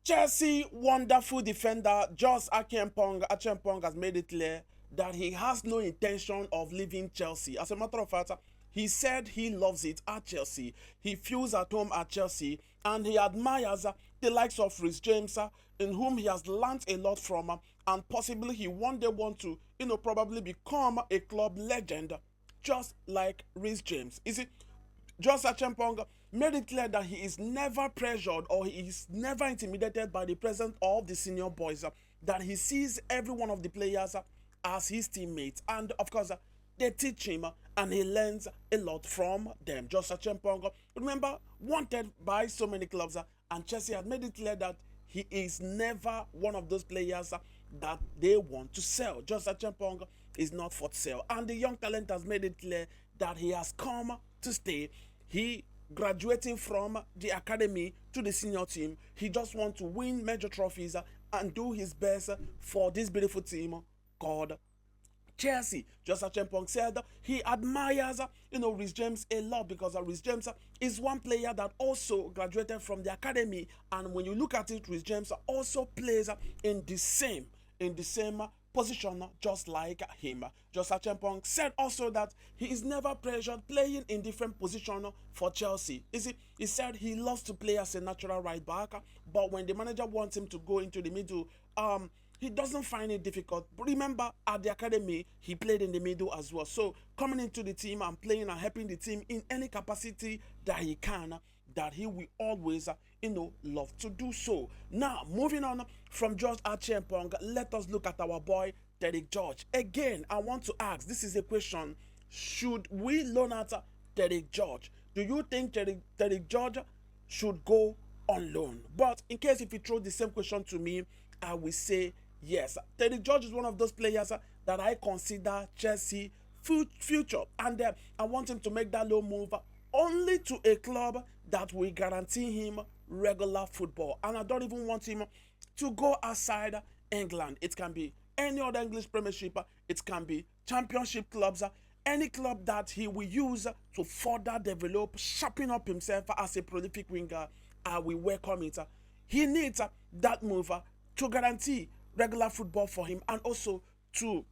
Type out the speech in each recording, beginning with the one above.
Chelsea wonderful defender Jos Acheampong has made it clear that he has no intention of leaving Chelsea. As a matter of fact, he said he loves it at Chelsea. He feels at home at Chelsea, and he admires the likes of Reece James, in whom he has learnt a lot from, and possibly he one day want to, probably become a club legend, just like Reece James. Is it? Just Acheampong made it clear that he is never pressured or he is never intimidated by the presence of the senior boys, that he sees every one of the players as his teammates. And of course, they teach him and he learns a lot from them. Just Acheampong, remember, wanted by so many clubs, and Chelsea had made it clear that he is never one of those players that they want to sell. Just Acheampong is not for sale. And the young talent has made it clear that he has come to stay. He graduating from the academy to the senior team. He just wants to win major trophies and do his best for this beautiful team called Chelsea. Just Acheampong said he admires, Reece James a lot, because Reece James is one player that also graduated from the academy, and when you look at it, Reece James also plays in the same position just like him. Just Acheampong said also that he is never pressured playing in different positions for Chelsea. He said he loves to play as a natural right back, but when the manager wants him to go into the middle, he doesn't find it difficult. But remember, at the academy, he played in the middle as well. So coming into the team and playing and helping the team in any capacity that he can, that he will always, love to do so. Now, moving on from just Acheampong, let us look at our boy Tyrique George. Again, I want to ask, this is a question: should we loan out Tyrique George? Do you think Tyrique George should go on loan? But in case if you throw the same question to me, I will say yes. Tyrique George is one of those players that I consider Chelsea future, and I want him to make that low move only to a club that will guarantee him regular football. And I don't even want him to go outside England. It can be any other English Premiership, it can be Championship clubs, any club that he will use to further develop, sharpen up himself as a prolific winger. I will welcome it. He needs that move to guarantee regular football for him, and also to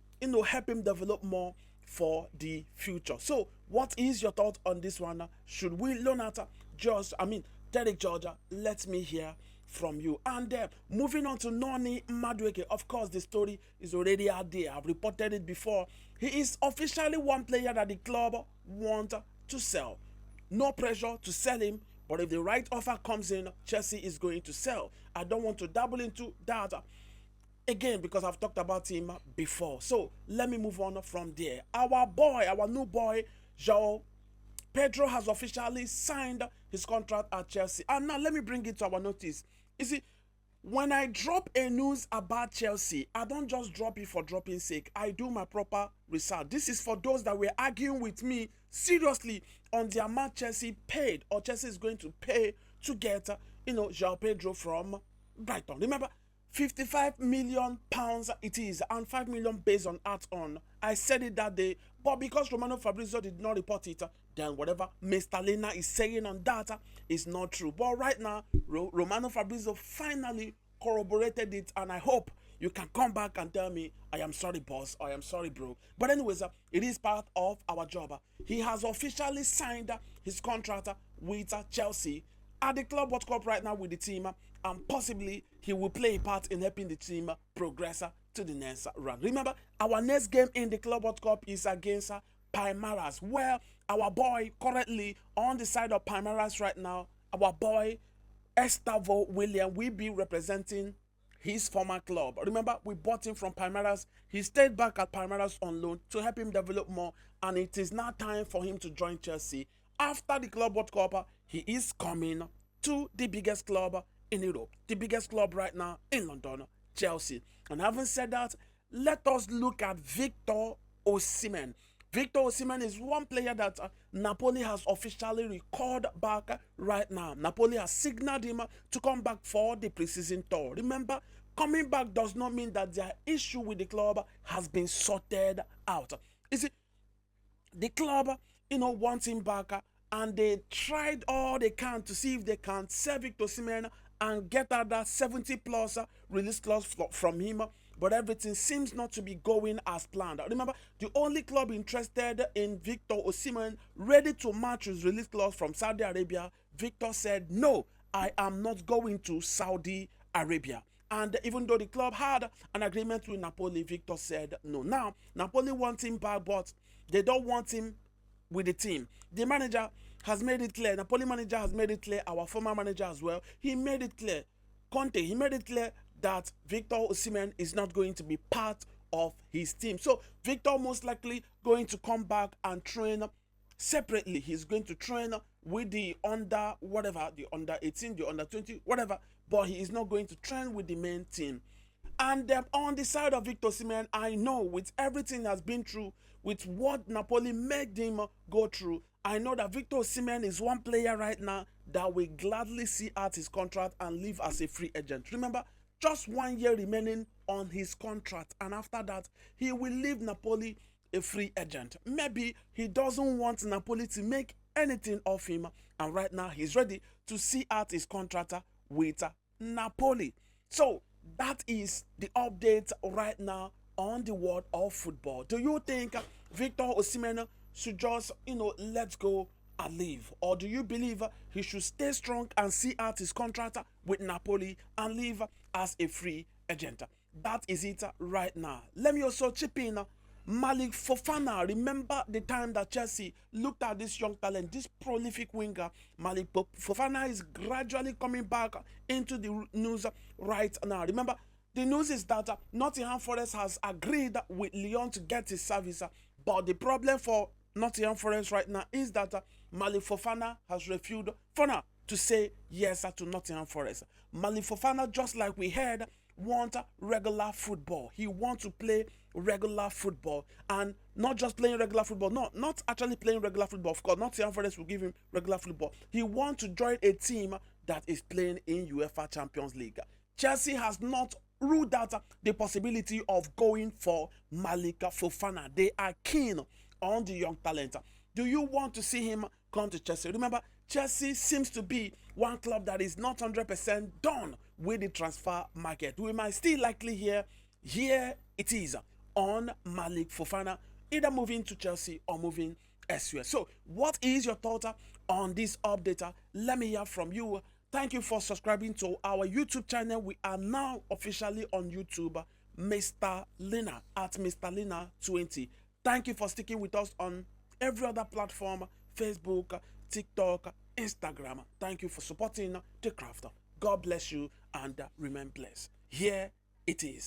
help him develop more for the future. So what is your thought on this one? Should we loan out Tyrique George? Let me hear from you. And moving on to Noni Madueke, of course the story is already out there. I've reported it before. He is officially one player that the club want to sell. No pressure to sell him, but if the right offer comes in, Chelsea is going to sell. I don't want to dabble into that again because I've talked about him before. So let me move on from there. Our new boy, João Pedro, has officially signed his contract at Chelsea. And now let me bring it to our notice. You see, when I drop a news about Chelsea, I don't just drop it for dropping sake. I do my proper research. This is for those that were arguing with me seriously on the amount Chelsea paid or Chelsea is going to pay to get, João Pedro from Brighton. Remember, 55 million pounds it is, and 5 million based on add-on. I said it that day, but because Romano Fabrizio did not report it, then whatever Mr. Lena is saying on that is not true. But right now, Romano Fabrizio finally corroborated it, and I hope you can come back and tell me, I am sorry, boss, or I am sorry, bro. But anyways, it is part of our job. He has officially signed his contract with Chelsea at the Club World Cup right now with the team, and possibly he will play a part in helping the team progress to the next round. Remember, our next game in the Club World Cup is against Palmeiras, where our boy currently on the side of Palmeiras right now, our boy Estavo William will be representing his former club. Remember, we bought him from Palmeiras. He stayed back at Palmeiras on loan to help him develop more, and it is now time for him to join Chelsea. After the Club World Cup, he is coming to the biggest club in Europe, the biggest club right now in London, Chelsea. And having said that, let us look at Victor Osimhen. Victor Osimhen is one player that Napoli has officially recalled back right now. Napoli has signaled him to come back for the preseason tour. Remember, coming back does not mean that their issue with the club has been sorted out. You see, the club, wants him back, and they tried all they can to see if they can sell Victor Osimhen and get out that 70 plus release clause from him, but everything seems not to be going as planned. Remember, the only club interested in Victor Osimhen, ready to match his release clause from Saudi Arabia, Victor said, no, I am not going to Saudi Arabia. And even though the club had an agreement with Napoli, Victor said no. Now, Napoli want him back, but they don't want him with the team. The manager has made it clear, Napoli manager has made it clear, our former manager as well, he made it clear, Conte, he made it clear that Victor Osimhen is not going to be part of his team. So Victor most likely going to come back and train separately. He's going to train with the under whatever, the under 18, the under 20, whatever, but he is not going to train with the main team. And on the side of Victor Osimhen, I know with everything has been through, with what Napoli made him go through, I know that Victor Osimhen is one player right now that will gladly see out his contract and leave as a free agent. Remember, just 1 year remaining on his contract, and after that, he will leave Napoli a free agent. Maybe he doesn't want Napoli to make anything of him, and right now he's ready to see out his contract with Napoli. So that is the update right now on the world of football. Do you think Victor Osimhen should just, let go and leave? Or do you believe he should stay strong and see out his contract with Napoli and leave as a free agent? That is it right now. Let me also chip in. Malik Fofana, remember the time that Chelsea looked at this young talent, this prolific winger. Malik Fofana is gradually coming back into the news right now. Remember, the news is that Nottingham Forest has agreed with Lyon to get his service, but the problem for Nottingham Forest right now is that Malik Fofana has refused to say yes to Nottingham Forest. Malik Fofana, just like we heard, want regular football. He wants to play regular football, and not just playing regular football. No, not actually playing regular football. Of course, Nottingham Forest will give him regular football. He wants to join a team that is playing in UEFA Champions League. Chelsea has not ruled out the possibility of going for Malik Fofana. They are keen on the young talent. Do you want to see him come to Chelsea? Remember, Chelsea seems to be one club that is not 100% done with the transfer market. We might still likely hear, here it is on Malik Fofana, either moving to Chelsea or moving elsewhere. So what is your thought on this update? Let me hear from you. Thank you for subscribing to our YouTube channel. We are now officially on YouTube, Mr. Lina at Mr. Lina 20. Thank you for sticking with us on every other platform, Facebook, TikTok, Instagram. Thank you for supporting the craft. God bless you and remain blessed. Here it is.